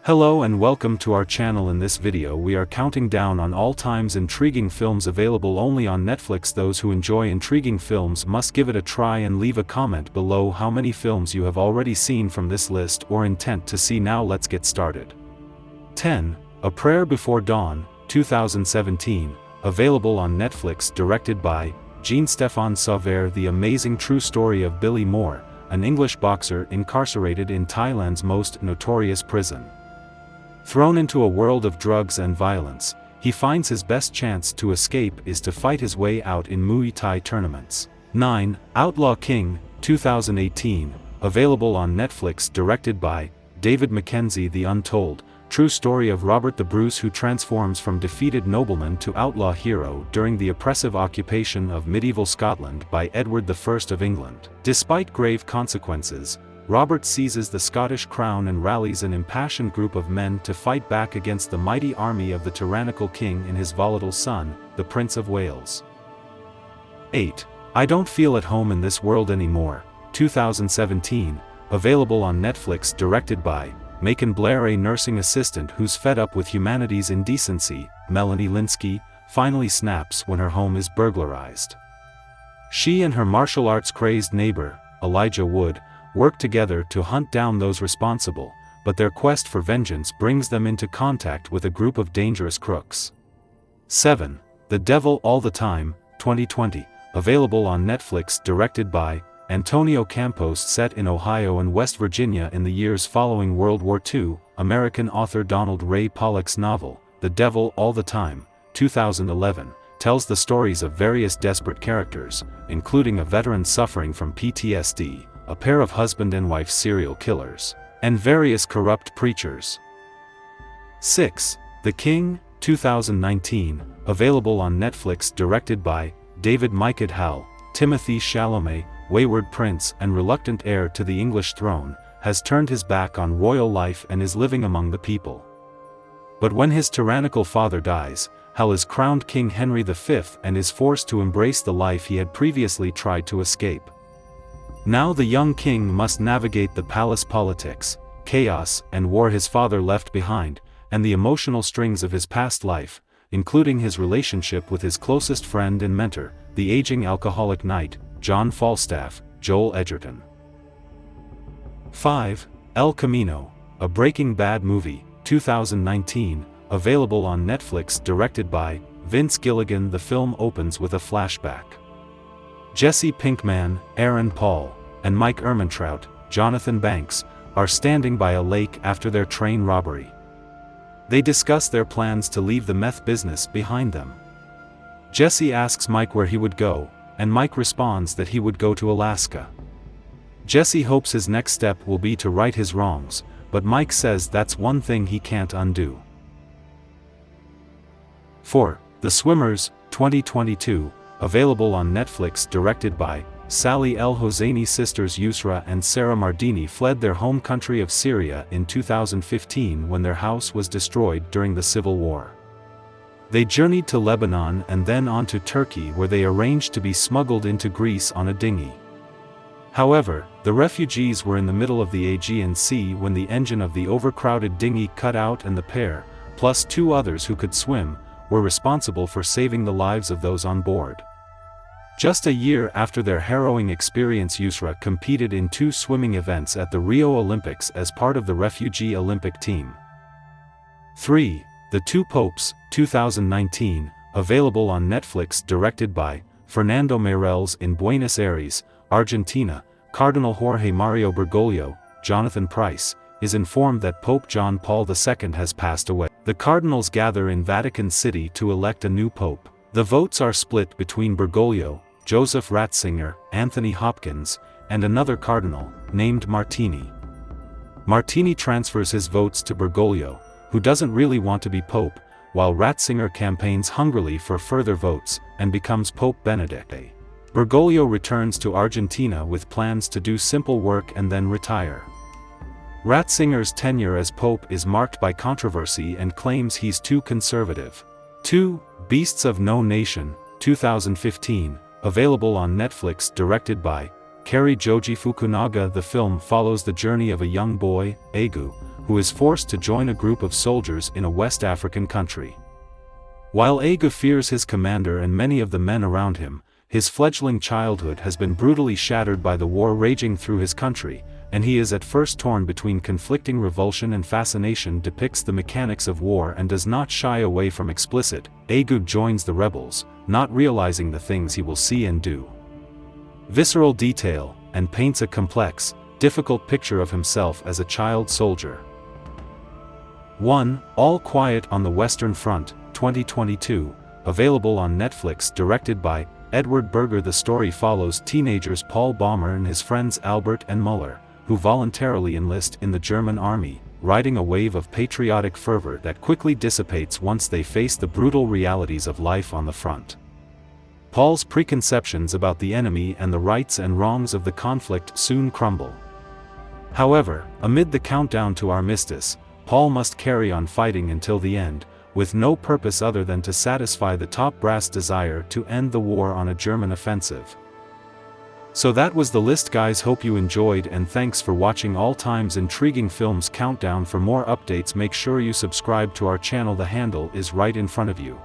Hello and welcome to our channel. In this video we are counting down on all times intriguing films available only on Netflix. Those who enjoy intriguing films must give it a try and leave a comment below how many films you have already seen from this list or intent to see. Now let's get started. 10. A Prayer Before Dawn, 2017, available on Netflix, directed by Jean-Stéphane Sauveur. The amazing true story of Billy Moore, an English boxer incarcerated in Thailand's most notorious prison. Thrown into a world of drugs and violence, he finds his best chance to escape is to fight his way out in Muay Thai tournaments. 9. Outlaw King, 2018, available on Netflix, directed by David Mackenzie. The untold, true story of Robert the Bruce, who transforms from defeated nobleman to outlaw hero during the oppressive occupation of medieval Scotland by Edward I of England. Despite grave consequences, Robert seizes the Scottish crown and rallies an impassioned group of men to fight back against the mighty army of the tyrannical king and his volatile son, the Prince of Wales. 8. I Don't Feel at Home in This World Anymore, 2017, available on Netflix, directed by Macon Blair. A nursing assistant who's fed up with humanity's indecency, Melanie Linsky, finally snaps when her home is burglarized. She and her martial arts crazed neighbor, Elijah Wood, work together to hunt down those responsible, but their quest for vengeance brings them into contact with a group of dangerous crooks. 7. The Devil All the Time, 2020, available on Netflix, directed by Antonio Campos. Set in Ohio and West Virginia in the years following World War II, American author Donald Ray Pollock's novel, The Devil All the Time, 2011, tells the stories of various desperate characters, including a veteran suffering from PTSD, a pair of husband and wife serial killers, and various corrupt preachers. 6. The King, 2019, available on Netflix, directed by David Michaud Hall. Timothée Chalamet, wayward prince and reluctant heir to the English throne, has turned his back on royal life and is living among the people. But when his tyrannical father dies, Hall is crowned King Henry V and is forced to embrace the life he had previously tried to escape. Now the young king must navigate the palace politics, chaos and war his father left behind, and the emotional strings of his past life, including his relationship with his closest friend and mentor, the aging alcoholic knight, John Falstaff, Joel Edgerton. 5. El Camino, a Breaking Bad movie, 2019, available on Netflix, directed by Vince Gilligan. The film opens with a flashback. Jesse Pinkman, Aaron Paul, and Mike Ehrmantraut, Jonathan Banks, are standing by a lake after their train robbery. They discuss their plans to leave the meth business behind them. Jesse asks Mike where he would go, and Mike responds that he would go to Alaska. Jesse hopes his next step will be to right his wrongs, but Mike says that's one thing he can't undo. 4. The Swimmers, 2022, available on Netflix, directed by Sally El Hosseini. Sisters Yusra and Sarah Mardini fled their home country of Syria in 2015 when their house was destroyed during the civil war. They journeyed to Lebanon and then on to Turkey, where they arranged to be smuggled into Greece on a dinghy. However, the refugees were in the middle of the Aegean Sea when the engine of the overcrowded dinghy cut out, and the pair, plus two others who could swim, were responsible for saving the lives of those on board. Just a year after their harrowing experience, Yusra competed in 2 swimming events at the Rio Olympics as part of the refugee Olympic team. 3. The Two Popes, 2019, available on Netflix, directed by Fernando Meirelles. In Buenos Aires, Argentina, Cardinal Jorge Mario Bergoglio, Jonathan Price, is informed that Pope John Paul II has passed away. The cardinals gather in Vatican City to elect a new pope. The votes are split between Bergoglio, Joseph Ratzinger, Anthony Hopkins, and another cardinal, named Martini. Martini transfers his votes to Bergoglio, who doesn't really want to be pope, while Ratzinger campaigns hungrily for further votes, and becomes Pope Benedict. Bergoglio returns to Argentina with plans to do simple work and then retire. Ratzinger's tenure as pope is marked by controversy and claims he's too conservative. 2. Beasts of No Nation, 2015, available on Netflix, directed by Kari Joji Fukunaga. The film follows the journey of a young boy, Egu, who is forced to join a group of soldiers in a West African country. While Thankyou fears his commander and many of the men around him, his fledgling childhood has been brutally shattered by the war raging through his country, and he is at first torn between conflicting revulsion and fascination. Depicts the mechanics of war and does not shy away from explicit. Thankyou joins the rebels, not realizing the things he will see and do. Visceral detail, and paints a complex, difficult picture of himself as a child soldier. 1. All Quiet on the Western Front, 2022, available on Netflix. Directed by Edward Berger. The story follows teenagers Paul Baumer and his friends Albert and Muller, who voluntarily enlist in the German army, riding a wave of patriotic fervor that quickly dissipates once they face the brutal realities of life on the front. Paul's preconceptions about the enemy and the rights and wrongs of the conflict soon crumble. However, amid the countdown to armistice, Paul must carry on fighting until the end, with no purpose other than to satisfy the top brass desire to end the war on a German offensive. So that was the list, guys. Hope you enjoyed, and thanks for watching All Time's Intriguing Films Countdown. For more updates, make sure you subscribe to our channel. The handle is right in front of you.